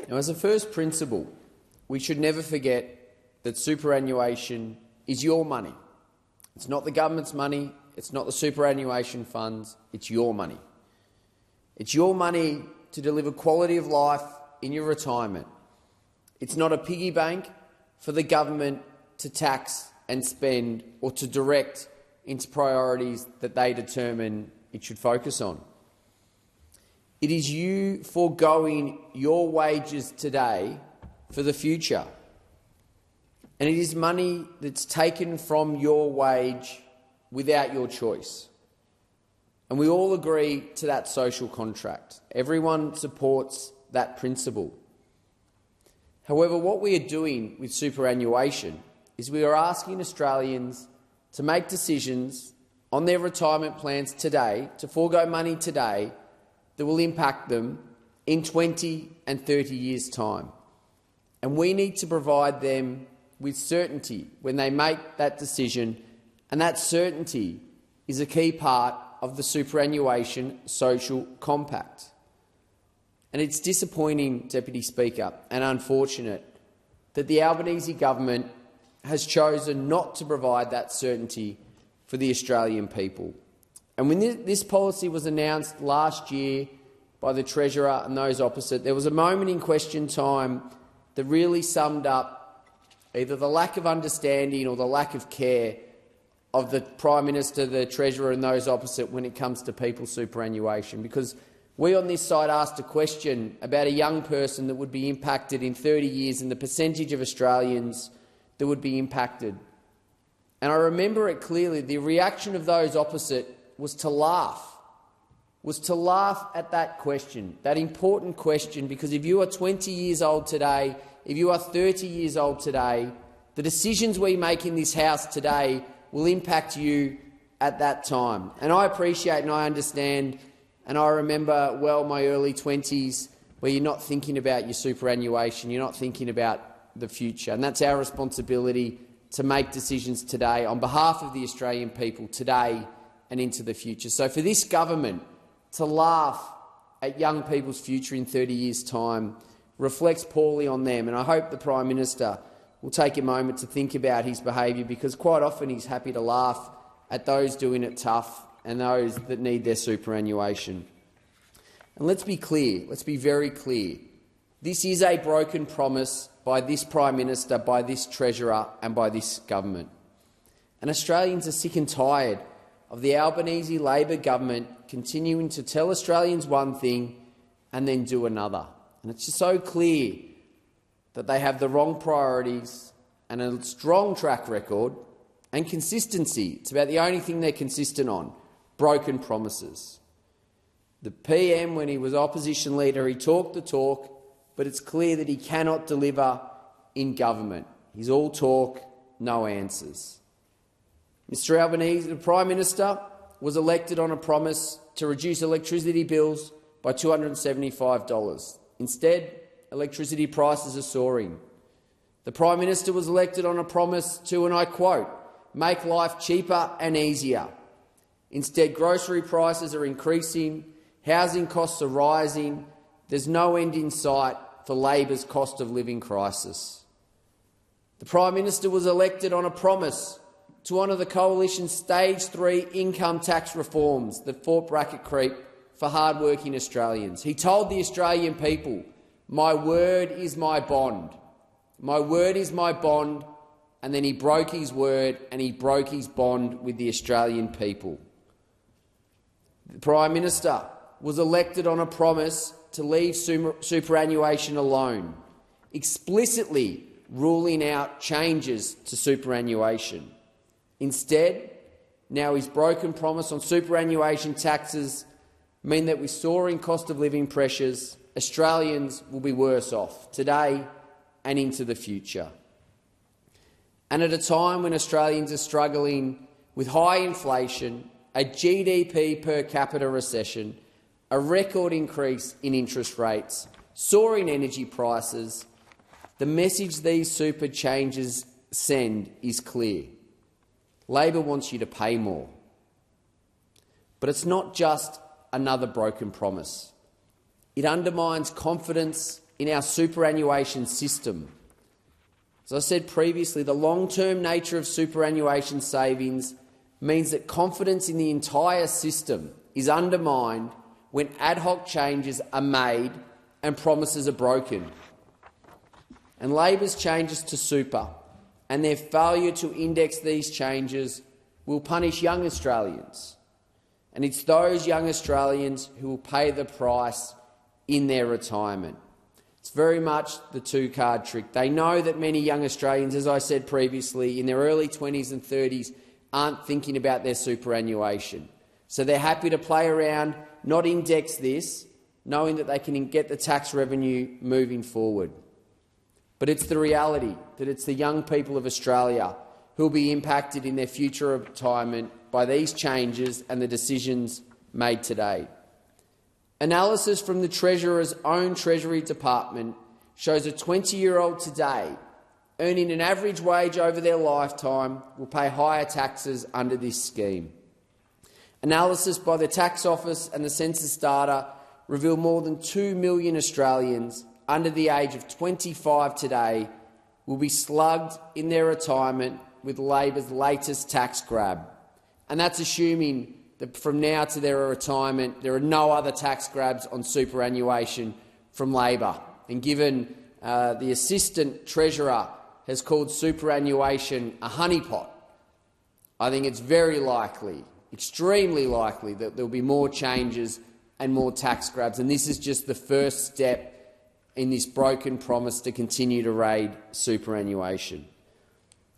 Now, as a first principle, we should never forget that superannuation is your money. It's not the government's money, it's not the superannuation funds, it's your money. It's your money to deliver quality of life in your retirement. It's not a piggy bank for the government to tax and spend or to direct into priorities that they determine it should focus on. It is you foregoing your wages today for the future. And it is money that's taken from your wage without your choice. And we all agree to that social contract. Everyone supports that principle. However, what we are doing with superannuation is we are asking Australians to make decisions on their retirement plans today, to forego money today, that will impact them in 20 and 30 years' time. And we need to provide them with certainty when they make that decision, and that certainty is a key part of the superannuation social compact. And it's disappointing, Deputy Speaker, and unfortunate that the Albanese government has chosen not to provide that certainty for the Australian people. And when this policy was announced last year by the Treasurer and those opposite, there was a moment in question time that really summed up either the lack of understanding or the lack of care of the Prime Minister, the Treasurer and those opposite when it comes to people's superannuation. Because we on this side asked a question about a young person that would be impacted in 30 years and the percentage of Australians that would be impacted. And I remember it clearly. The reaction of those opposite was to laugh at that question, that important question, because if you are 20 years old today, if you are 30 years old today, the decisions we make in this House today will impact you at that time. And I appreciate and I understand, and I remember well my early 20s where you're not thinking about your superannuation, you're not thinking about the future. And that's our responsibility to make decisions today on behalf of the Australian people today and into the future. So for this government to laugh at young people's future in 30 years' time reflects poorly on them. And I hope the Prime Minister will take a moment to think about his behaviour, because quite often he's happy to laugh at those doing it tough and those that need their superannuation. And let's be clear, let's be very clear. This is a broken promise by this Prime Minister, by this Treasurer and by this government. And Australians are sick and tired of the Albanese Labor government continuing to tell Australians one thing and then do another. And it's just so clear that they have the wrong priorities and a strong track record and consistency. It's about the only thing they're consistent on, broken promises. The PM, when he was opposition leader, he talked the talk, but it's clear that he cannot deliver in government. He's all talk, no answers. Mr Albanese, the Prime Minister, was elected on a promise to reduce electricity bills by $275. Instead, electricity prices are soaring. The Prime Minister was elected on a promise to, and I quote, make life cheaper and easier. Instead, grocery prices are increasing, housing costs are rising, there's no end in sight for Labor's cost of living crisis. The Prime Minister was elected on a promise to honour the Coalition's Stage 3 income tax reforms that fought bracket creep for hard-working Australians. He told the Australian people, my word is my bond. My word is my bond, and then he broke his word and he broke his bond with the Australian people. The Prime Minister was elected on a promise to leave superannuation alone, explicitly ruling out changes to superannuation. Instead, now his broken promise on superannuation taxes mean that with soaring cost of living pressures, Australians will be worse off today and into the future. And at a time when Australians are struggling with high inflation, a GDP per capita recession, a record increase in interest rates, soaring energy prices, the message these super changes send is clear. Labor wants you to pay more. But it's not just another broken promise. It undermines confidence in our superannuation system. As I said previously, the long-term nature of superannuation savings means that confidence in the entire system is undermined when ad hoc changes are made and promises are broken. And Labor's changes to super and their failure to index these changes will punish young Australians. And it's those young Australians who will pay the price in their retirement. It's very much the two-card trick. They know that many young Australians, as I said previously, in their early 20s and 30s, aren't thinking about their superannuation. So they're happy to play around, not index this, knowing that they can get the tax revenue moving forward. But it's the reality that it's the young people of Australia who will be impacted in their future retirement by these changes and the decisions made today. Analysis from the Treasurer's own Treasury Department shows a 20-year-old today earning an average wage over their lifetime will pay higher taxes under this scheme. Analysis by the Tax Office and the census data reveal more than 2 million Australians under the age of 25 today will be slugged in their retirement with Labor's latest tax grab. And that's assuming that from now to their retirement there are no other tax grabs on superannuation from Labor. And given the Assistant Treasurer has called superannuation a honeypot, I think it's very likely, extremely likely, that there will be more changes and more tax grabs. And this is just the first step in this broken promise to continue to raid superannuation.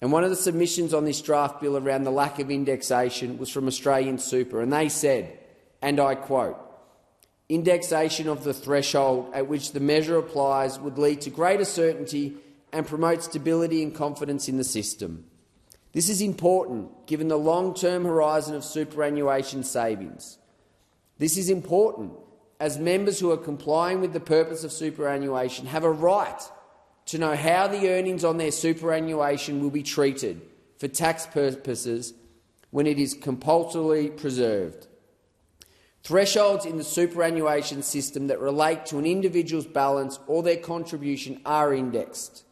And one of the submissions on this draft bill around the lack of indexation was from Australian Super, and they said, and I quote, "Indexation of the threshold at which the measure applies would lead to greater certainty and promote stability and confidence in the system. This is important given the long-term horizon of superannuation savings. This is important as members who are complying with the purpose of superannuation have a right to know how the earnings on their superannuation will be treated for tax purposes when it is compulsorily preserved. Thresholds in the superannuation system that relate to an individual's balance or their contribution are indexed.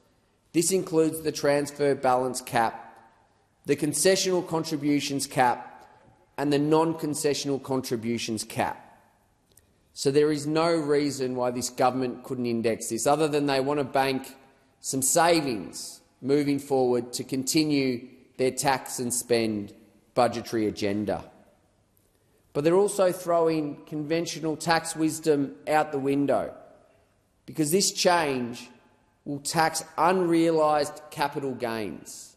This includes the transfer balance cap, the concessional contributions cap and the non-concessional contributions cap. So there is no reason why this government couldn't index this, other than they want to bank some savings moving forward to continue their tax and spend budgetary agenda. But they're also throwing conventional tax wisdom out the window, because this change will tax unrealised capital gains,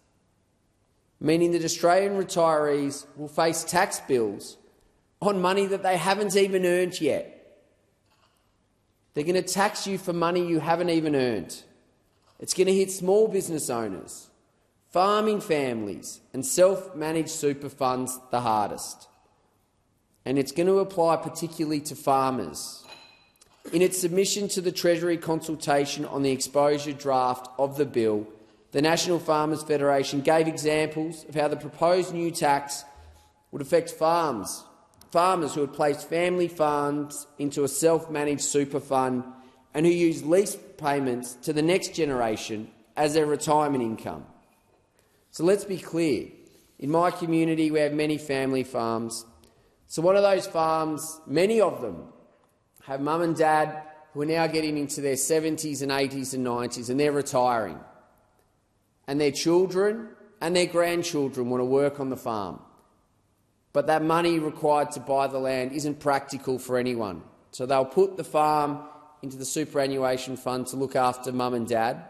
meaning that Australian retirees will face tax bills on money that they haven't even earned yet. They're going to tax you for money you haven't even earned. It's going to hit small business owners, farming families and self-managed super funds the hardest. And it's going to apply particularly to farmers. In its submission to the Treasury consultation on the exposure draft of the bill, the National Farmers Federation gave examples of how the proposed new tax would affect farmers who had placed family funds into a self-managed super fund and who use lease payments to the next generation as their retirement income. So let's be clear. In my community, we have many family farms. So one of those farms, many of them, have mum and dad who are now getting into their 70s and 80s and 90s, and they're retiring. And their children and their grandchildren want to work on the farm. But that money required to buy the land isn't practical for anyone. So they'll put the farm into the superannuation fund to look after mum and dad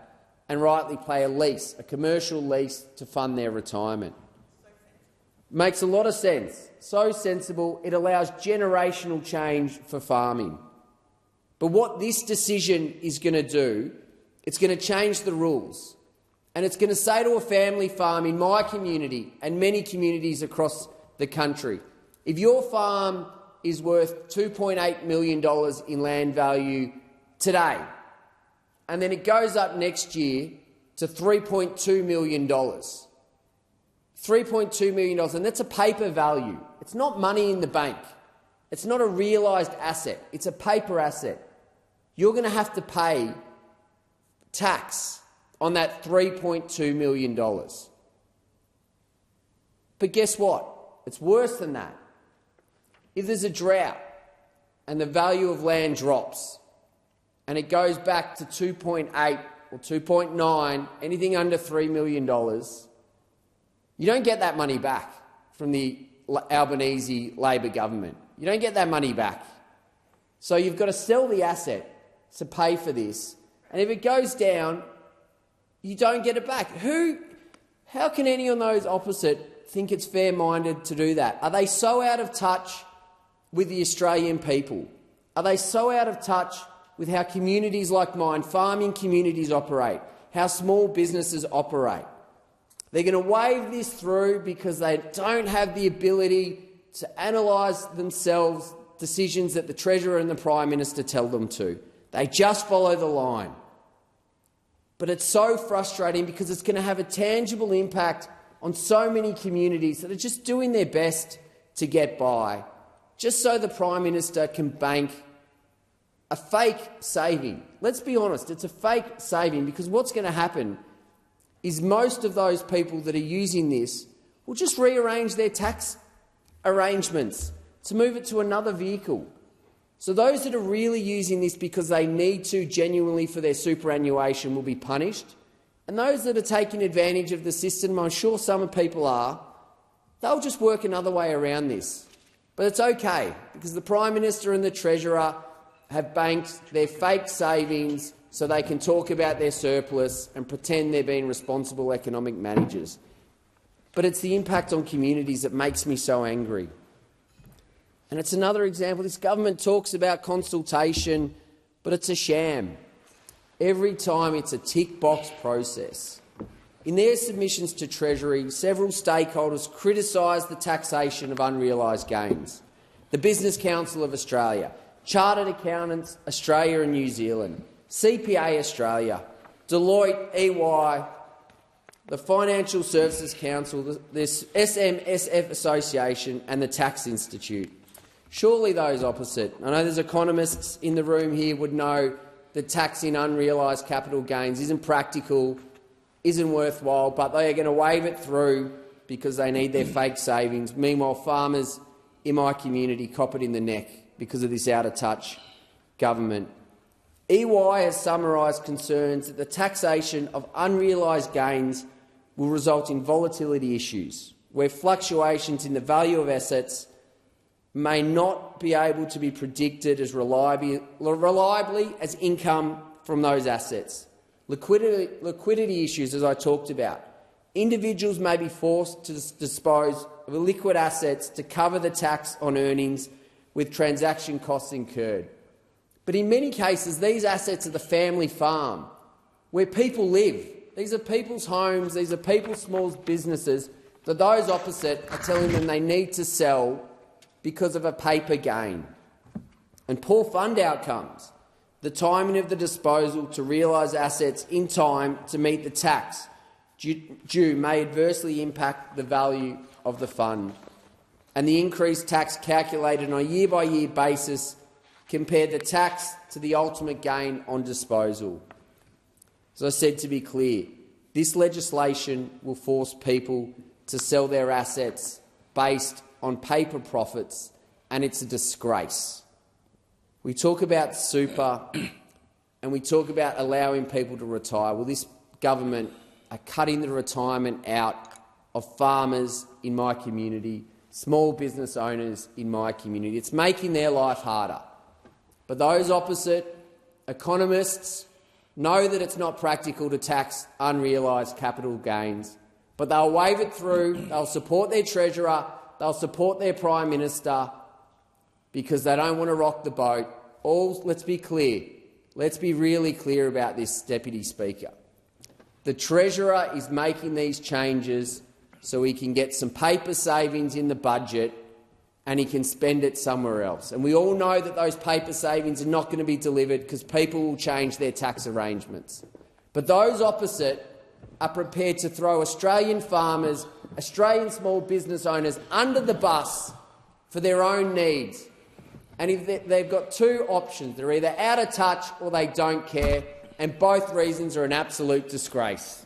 and rightly pay a lease, a commercial lease, to fund their retirement. Makes a lot of sense. So sensible, it allows generational change for farming. But what this decision is going to do, it's going to change the rules. And it's going to say to a family farm in my community and many communities across the country, if your farm is worth $2.8 million in land value today, and then it goes up next year to $3.2 million. $3.2 million, and that's a paper value. It's not money in the bank. It's not a realised asset. It's a paper asset. You're going to have to pay tax on that $3.2 million. But guess what? It's worse than that. If there's a drought and the value of land drops and it goes back to 2.8 or 2.9, anything under $3 million, you don't get that money back from the Albanese Labor government. You don't get that money back. So you've got to sell the asset to pay for this. And if it goes down, you don't get it back. How can any of those opposite think it's fair-minded to do that? Are they so out of touch with the Australian people? Are they so out of touch with how communities like mine, farming communities, operate, how small businesses operate? They're going to wave this through because they don't have the ability to analyse themselves decisions that the Treasurer and the Prime Minister tell them to. They just follow the line. But it's so frustrating because it's going to have a tangible impact on so many communities that are just doing their best to get by, just so the Prime Minister can bank a fake saving. Let's be honest, it's a fake saving, because what's going to happen is most of those people that are using this will just rearrange their tax arrangements to move it to another vehicle. So those that are really using this because they need to genuinely for their superannuation will be punished, and those that are taking advantage of the system, I'm sure some people are, they'll just work another way around this. But it's okay, because the Prime Minister and the Treasurer have banked their fake savings so they can talk about their surplus and pretend they're being responsible economic managers. But it's the impact on communities that makes me so angry. And it's another example. This government talks about consultation, but it's a sham. Every time it's a tick-box process. In their submissions to Treasury, several stakeholders criticised the taxation of unrealised gains. The Business Council of Australia, Chartered Accountants Australia and New Zealand, CPA Australia, Deloitte, EY, the Financial Services Council, the SMSF Association and the Tax Institute. Surely those opposite, I know there's economists in the room here, would know that taxing unrealised capital gains isn't practical, isn't worthwhile, but they are going to wave it through because they need their fake savings. Meanwhile, farmers in my community cop it in the neck because of this out-of-touch government. EY has summarised concerns that the taxation of unrealised gains will result in volatility issues, where fluctuations in the value of assets may not be able to be predicted as reliably as income from those assets. Liquidity issues, as I talked about. Individuals may be forced to dispose of liquid assets to cover the tax on earnings with transaction costs incurred. But in many cases, these assets are the family farm, where people live. These are people's homes, these are people's small businesses that those opposite are telling them they need to sell because of a paper gain. And poor fund outcomes, the timing of the disposal to realise assets in time to meet the tax due may adversely impact the value of the fund, and the increased tax calculated on a year-by-year basis compared the tax to the ultimate gain on disposal. As I said, to be clear, this legislation will force people to sell their assets based on paper profits, and it's a disgrace. We talk about super and we talk about allowing people to retire. Well, this government are cutting the retirement out of farmers in my community, small business owners in my community. It's making their life harder. But those opposite, economists, know that it's not practical to tax unrealised capital gains, but they'll wave it through, they'll support their Treasurer, they'll support their Prime Minister because they don't want to rock the boat. Let's be clear. Let's be really clear about this, Deputy Speaker. The Treasurer is making these changes so he can get some paper savings in the budget and he can spend it somewhere else. And we all know that those paper savings are not going to be delivered because people will change their tax arrangements. But those opposite are prepared to throw Australian farmers, Australian small business owners under the bus for their own needs. And if they've got two options. They're either out of touch or they don't care. and both reasons are an absolute disgrace.